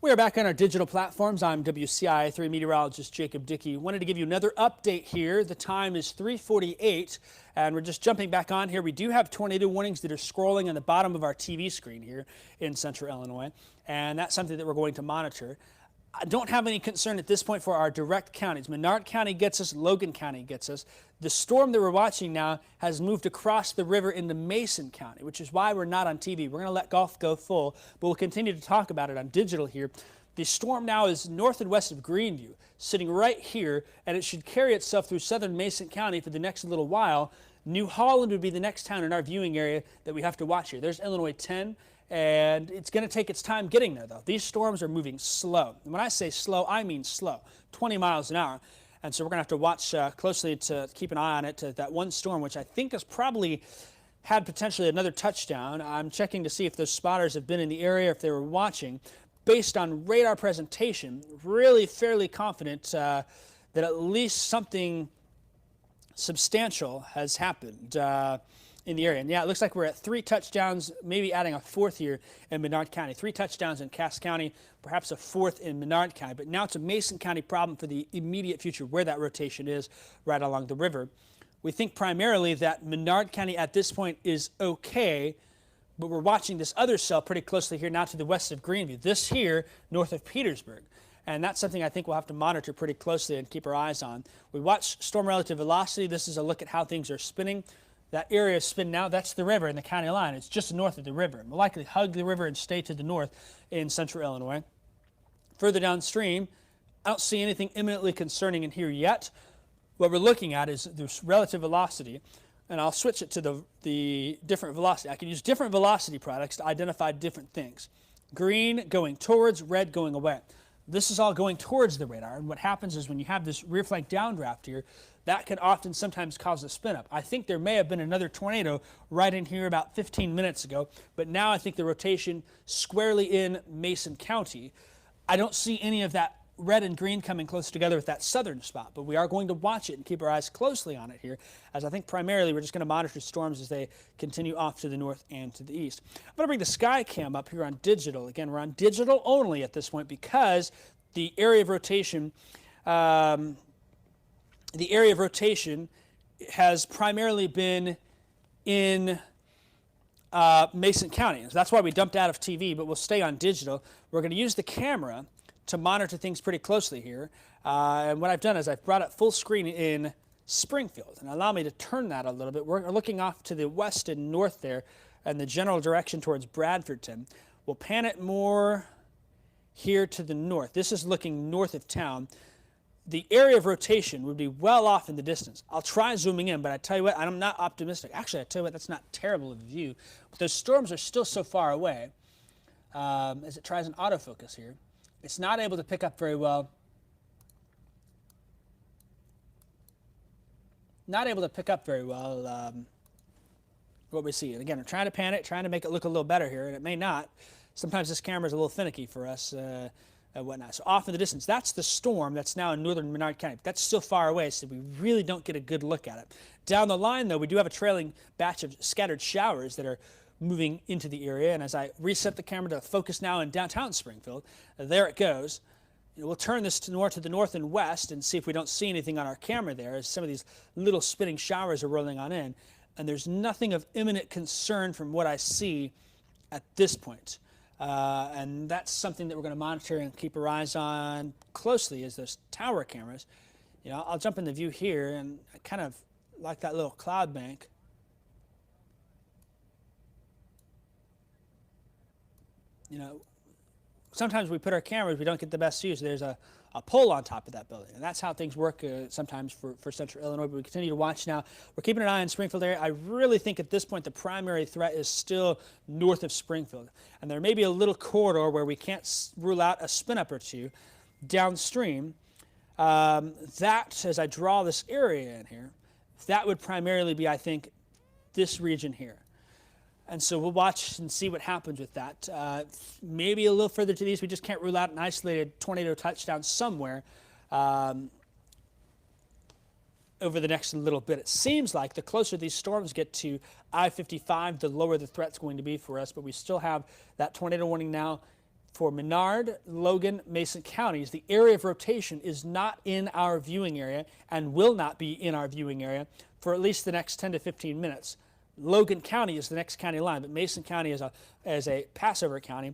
We are back on our digital platforms. I'm WCIA3 meteorologist Jacob Dickey. Wanted to give you another update here. The time is 3:48, and we're just jumping back on here. We do have tornado warnings that are scrolling on the bottom of our TV screen here in central Illinois, and that's something that we're going to monitor. I don't have any concern at this point for our direct counties. Menard County gets us, Logan County gets us. The storm that we're watching now has moved across the river into Mason County, which is why we're not on TV. We're going to let golf go full, but we'll continue to talk about it on digital here. The storm now is north and west of Greenview, sitting right here, and it should carry itself through southern Mason County for the next little while. New Holland would be the next town in our viewing area that we have to watch here. There's Illinois 10. And it's going to take its time getting there, though. These storms are moving slow. And when I say slow, I mean slow, 20 miles an hour. And so we're going to have to watch closely to keep an eye on it, to that one storm, which I think has probably had potentially another touchdown. I'm checking to see if those spotters have been in the area, if they were watching. Based on radar presentation, really fairly confident that at least something substantial has happened in the area. And yeah, it looks like we're at 3 touchdowns, maybe adding a 4th here in Menard County. 3 touchdowns in Cass County, perhaps a 4th in Menard County. But now it's a Mason County problem for the immediate future where that rotation is right along the river. We think primarily that Menard County at this point is okay, but we're watching this other cell pretty closely here now to the west of Greenview. This here north of Petersburg. And that's something I think we'll have to monitor pretty closely and keep our eyes on. We watch storm relative velocity. This is a look at how things are spinning. That area of spin now, that's the river and the county line. It's just north of the river. We'll likely hug the river and stay to the north in central Illinois. Further downstream, I don't see anything imminently concerning in here yet. What we're looking at is the relative velocity, and I'll switch it to the different velocity. I can use different velocity products to identify different things. Green going towards, red going away. This is all going towards the radar, and what happens is when you have this rear flank downdraft here, that can often sometimes cause a spin up. I think there may have been another tornado right in here about 15 minutes ago, but now I think the rotation squarely in Mason County. I don't see any of that red and green coming close together with that southern spot, but we are going to watch it and keep our eyes closely on it here, as I think primarily we're just going to monitor storms as they continue off to the north and to the east. I'm going to bring the sky cam up here on digital. Again, we're on digital only at this point because the area of rotation has primarily been in Mason County. So that's why we dumped out of TV, but we'll stay on digital. We're going to use the camera to monitor things pretty closely here. And what I've done is I've brought it full screen in Springfield. And allow me to turn that a little bit. We're looking off to the west and north there and the general direction towards Bradfordton. We'll pan it more here to the north. This is looking north of town. The area of rotation would be well off in the distance. I'll try zooming in, but I tell you what, I'm not optimistic. Actually, I tell you what, that's not terrible of a view. But those storms are still so far away as it tries an autofocus here. It's not able to pick up very well. What we see. And again, I'm trying to pan it, trying to make it look a little better here, and it may not. Sometimes this camera is a little finicky for us and whatnot. So off in the distance, that's the storm that's now in northern Menard County. That's still far away, so we really don't get a good look at it. Down the line, though, we do have a trailing batch of scattered showers that are moving into the area, and as I reset the camera to focus now in downtown Springfield, there it goes. We'll turn this to the north and west and see if we don't see anything on our camera there as some of these little spinning showers are rolling on in, and there's nothing of imminent concern from what I see at this point. And that's something that we're going to monitor and keep our eyes on closely is those tower cameras. You know, I'll jump in the view here, and I kind of like that little cloud bank. You know, sometimes we put our cameras, we don't get the best views. There's a pole on top of that building, and that's how things work sometimes for central Illinois, but we continue to watch now. We're keeping an eye on Springfield area. I really think at this point the primary threat is still north of Springfield, and there may be a little corridor where we can't rule out a spin-up or two downstream. That, as I draw this area in here, that would primarily be, I think, this region here. And so we'll watch and see what happens with that. Maybe a little further to the east, we just can't rule out an isolated tornado touchdown somewhere over the next little bit. It seems like the closer these storms get to I-55, the lower the threat's going to be for us, but we still have that tornado warning now for Menard, Logan, Mason counties, the area of rotation is not in our viewing area and will not be in our viewing area for at least the next 10 to 15 minutes. Logan County is the next county line, but Mason County is a passover county.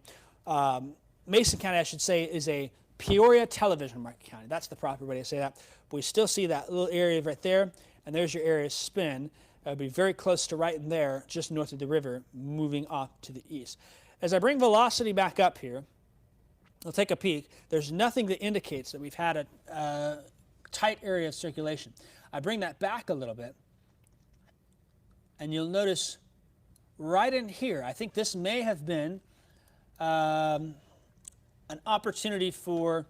Mason County, I should say, is a Peoria television market county. That's the proper way to say that. But we still see that little area right there, and there's your area spin. It'll be very close to right in there, just north of the river, moving off to the east. As I bring velocity back up here, we'll take a peek. There's nothing that indicates that we've had a tight area of circulation. I bring that back a little bit, and you'll notice right in here, I think this may have been an opportunity for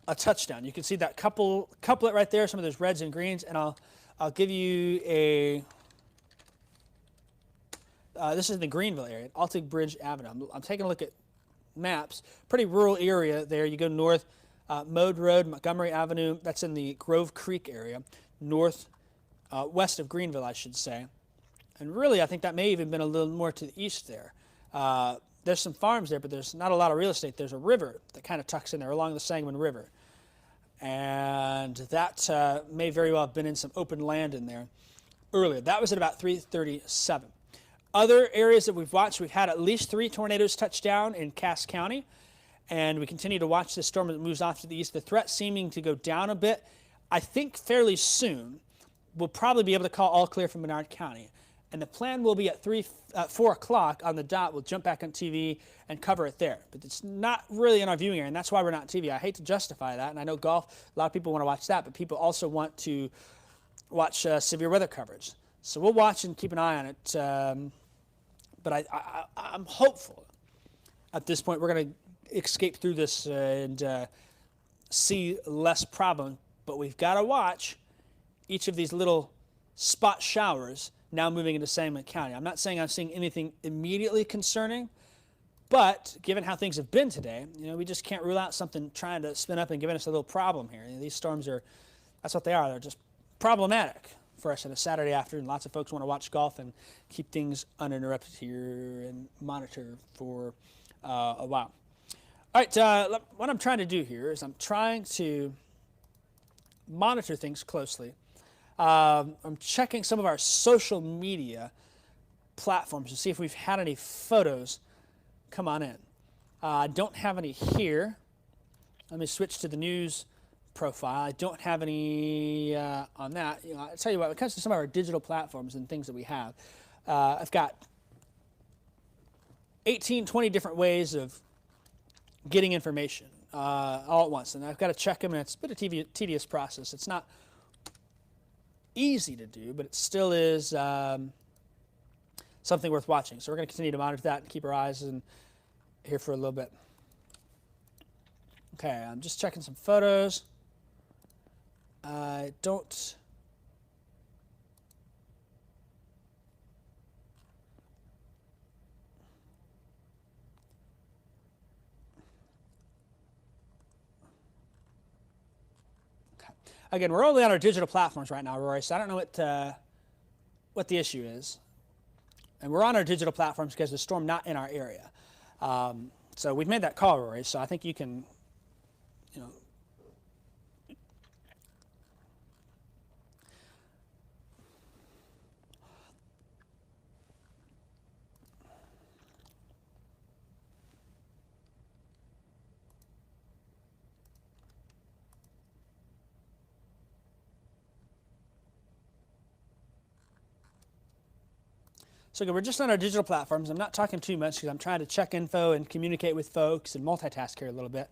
a touchdown. You can see that couplet right there, some of those reds and greens, and I'll give you a. This is the Greenville area, Altig Bridge Avenue. I'm taking a look at maps. Pretty rural area there. You go north, Mode Road, Montgomery Avenue. That's in the Grove Creek area, west of Greenville, I should say. And really, I think that may even been a little more to the east there. There's some farms there, but there's not a lot of real estate. There's a river that kind of tucks in there along the Sangamon River. And that may very well have been in some open land in there earlier. That was at about 3:37. Other areas that we've watched, we've had at least 3 tornadoes touch down in Cass County, and we continue to watch this storm that moves off to the east. The threat seeming to go down a bit. I think fairly soon we'll probably be able to call all clear from Menard County. And the plan will be at 4 o'clock on the dot. We'll jump back on TV and cover it there. But it's not really in our viewing area, and that's why we're not on TV. I hate to justify that, and I know golf, a lot of people want to watch that, but people also want to watch severe weather coverage. So we'll watch and keep an eye on it. But I'm hopeful at this point we're going to escape through this and see less problem. But we've got to watch each of these little spot showers now moving into Sangamon County. I'm not saying I'm seeing anything immediately concerning, but given how things have been today, we just can't rule out something trying to spin up and giving us a little problem here. These storms that's what they are. They're just problematic for us on a Saturday afternoon. Lots of folks want to watch golf and keep things uninterrupted here and monitor for a while. All right, what I'm trying to do here is I'm trying to monitor things closely. I'm checking some of our social media platforms to see if we've had any photos come on in. I don't have any here. Let me switch to the news profile. I don't have any on that. I'll tell you what, when it comes to some of our digital platforms and things that we have, I've got 18, 20 different ways of getting information all at once, and I've got to check them, and it's a bit of a tedious process. It's not easy to do, but it still is something worth watching. So we're going to continue to monitor that and keep our eyes here for a little bit. Okay, I'm just checking some photos. I don't. Okay. Again, we're only on our digital platforms right now, Rory, so I don't know what the issue is. And we're on our digital platforms because the storm not in our area. So we've made that call, Rory, so I think you can, So again, we're just on our digital platforms. I'm not talking too much because I'm trying to check info and communicate with folks and multitask here a little bit.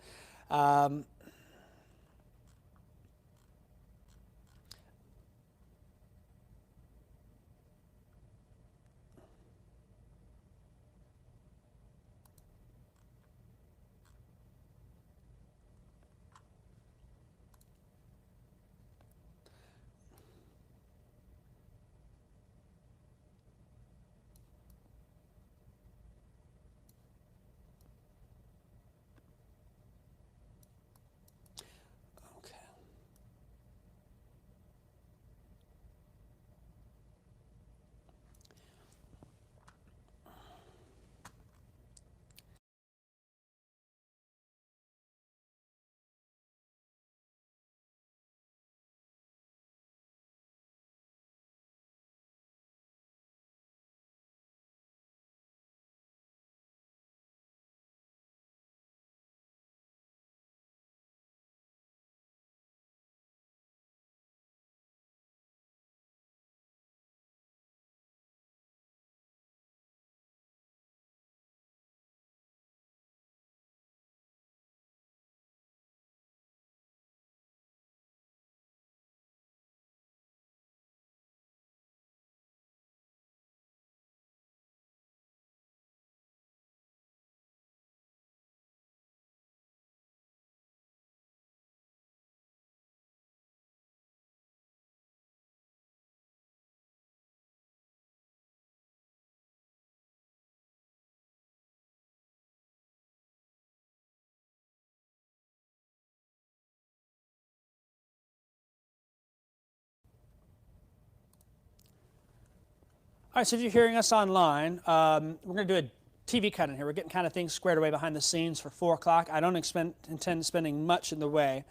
All right, so if you're hearing us online, we're going to do a TV cut in here. We're getting kind of things squared away behind the scenes for 4 o'clock. I don't intend spending much in the way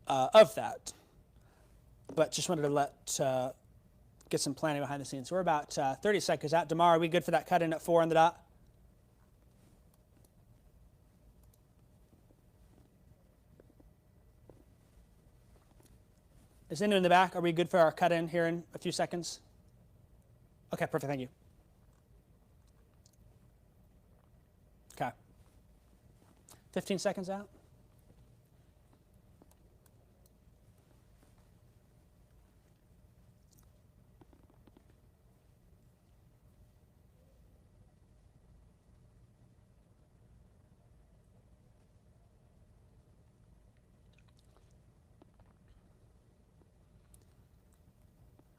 of that, but just wanted to get some planning behind the scenes. We're about 30 seconds out. Damar, are we good for that cut in at 4 on the dot? Is anyone in the back? Are we good for our cut in here in a few seconds? Okay, perfect. Thank you. Okay. 15 seconds out.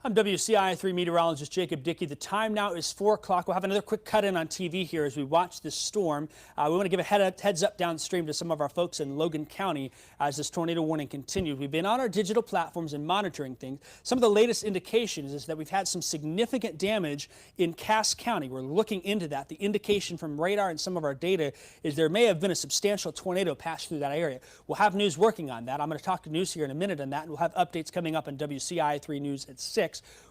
I'm WCIA3 meteorologist Jacob Dickey. The time now is 4 o'clock. We'll have another quick cut-in on TV here as we watch this storm. We want to give a heads up downstream to some of our folks in Logan County as this tornado warning continues. We've been on our digital platforms and monitoring things. Some of the latest indications is that we've had some significant damage in Cass County. We're looking into that. The indication from radar and some of our data is there may have been a substantial tornado pass through that area. We'll have news working on that. I'm going to talk to news here in a minute on that, and we'll have updates coming up on WCIA3 News at 6.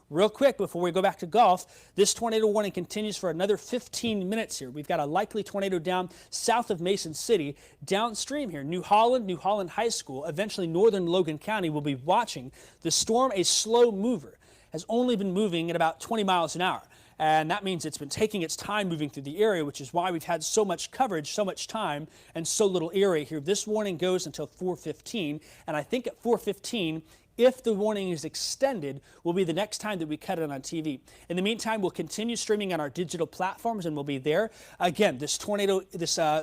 Real quick, before we go back to golf, this tornado warning continues for another 15 minutes here. We've got a likely tornado down south of Mason City. Downstream here, New Holland High School, eventually northern Logan County will be watching. The storm, a slow mover, has only been moving at about 20 miles an hour. And that means it's been taking its time moving through the area, which is why we've had so much coverage, so much time, and so little area here. This warning goes until 4:15, and I think at 4:15, if the warning is extended, will be the next time that we cut it on TV. In the meantime, we'll continue streaming on our digital platforms, and we'll be there. Again, this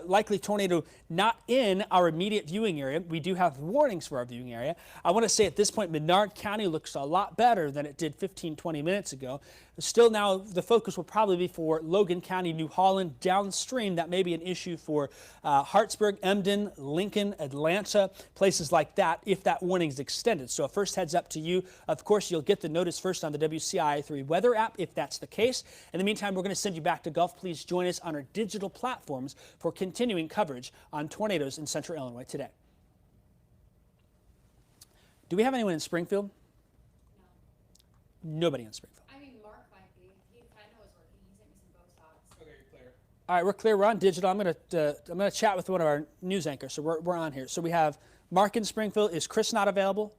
likely tornado not in our immediate viewing area. We do have warnings for our viewing area. I want to say at this point, Menard County looks a lot better than it did 15, 20 minutes ago. Still now, the focus will probably be for Logan County, New Holland, downstream. That may be an issue for Hartsburg, Emden, Lincoln, Atlanta, places like that, if that warning is extended. So a first heads up to you. Of course, you'll get the notice first on the WCIA3 weather app, if that's the case. In the meantime, we're going to send you back to Gulf. Please join us on our digital platforms for continuing coverage on tornadoes in central Illinois today. Do we have anyone in Springfield? No. Nobody in Springfield. All right, we're clear. We're on digital. I'm gonna chat with one of our news anchors. So we're on here. So we have Mark in Springfield. Is Chris not available?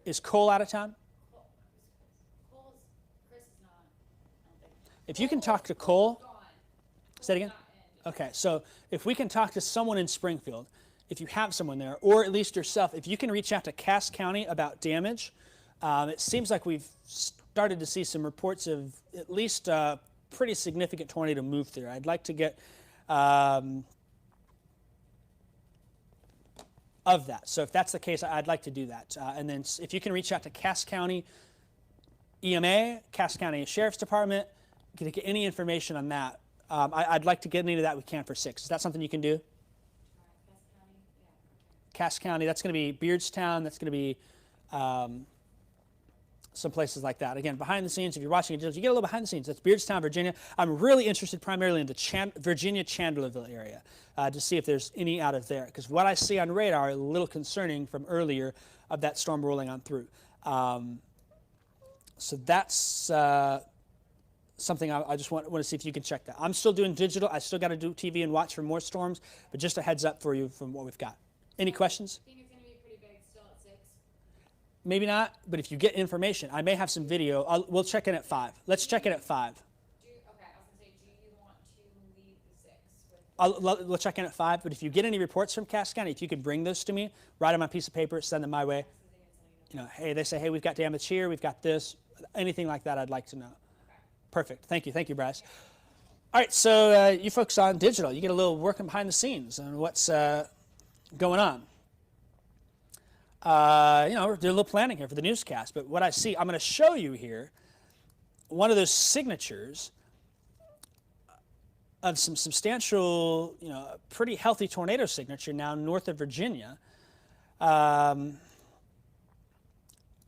Is Cole out of town? Chris is not. I don't think. If you can talk to Cole, say it again. Okay, so if we can talk to someone in Springfield, if you have someone there, or at least yourself, if you can reach out to Cass County about damage, it seems like we've started to see some reports of at least pretty significant tornado move through. I'd like to get of that. So if that's the case, I'd like to do that. And then if you can reach out to Cass County EMA, Cass County Sheriff's Department, get any information on that. I'd like to get into that we can for 6. Is that something you can do? Cass County, that's going to be Beardstown, that's going to be some places like that. Again, behind the scenes, if you're watching it, you get a little behind the scenes. That's Beardstown, Virginia. I'm really interested primarily in the Virginia Chandlerville area to see if there's any out of there. Because what I see on radar, a little concerning from earlier of that storm rolling on through. So that's something I just want to see if you can check that. I'm still doing digital. I still got to do TV and watch for more storms, but just a heads up for you from what we've got. Any questions? I think it's going to be pretty big still at 6. Maybe not, but if you get information, I may have some video. We'll check in at 5. Let's check in at 5. Okay, I was going to say, do you want to leave the 6? We'll check in at 5, but if you get any reports from Cass County, if you could bring those to me, write them on a piece of paper, send them my way. You know, hey, they say, hey, we've got damage here, we've got this, anything like that, I'd like to know. Okay. Perfect. Thank you, Bryce. All right, so you folks on digital, you get a little working behind the scenes on what's going on. We're doing a little planning here for the newscast, but what I see, I'm going to show you here one of those signatures of some substantial, pretty healthy tornado signature now north of Virginia.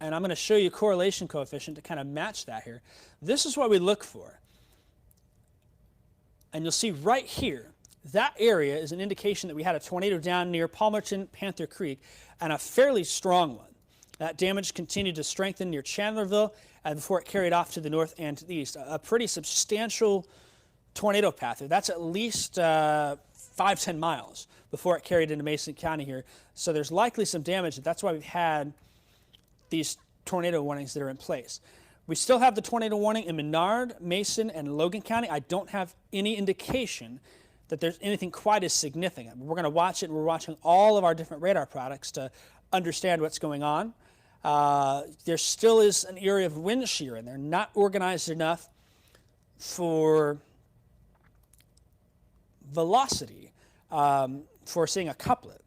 and I'm going to show you correlation coefficient to kind of match that here. This is what we look for. And you'll see right here, that area is an indication that we had a tornado down near Palmerton, Panther Creek, and a fairly strong one. That damage continued to strengthen near Chandlerville and before it carried off to the north and to the east. A pretty substantial tornado path. That's at least 5-10 miles before it carried into Mason County here. So there's likely some damage. That's why we've had these tornado warnings that are in place. We still have the tornado warning in Menard, Mason, and Logan County. I don't have any indication that there's anything quite as significant. We're going to watch it, and we're watching all of our different radar products to understand what's going on. There still is an area of wind shear, and they're not organized enough for velocity for seeing a couplet.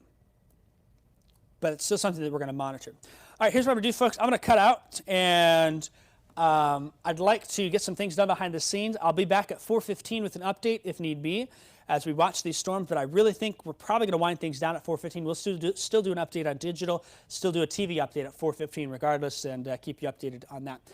But it's still something that we're going to monitor. All right, here's what I'm going to do, folks. I'm going to cut out, and I'd like to get some things done behind the scenes. I'll be back at 4:15 with an update if need be as we watch these storms, but I really think we're probably going to wind things down at 4:15. We'll still do an update on digital, still do a TV update at 4:15 regardless, and keep you updated on that.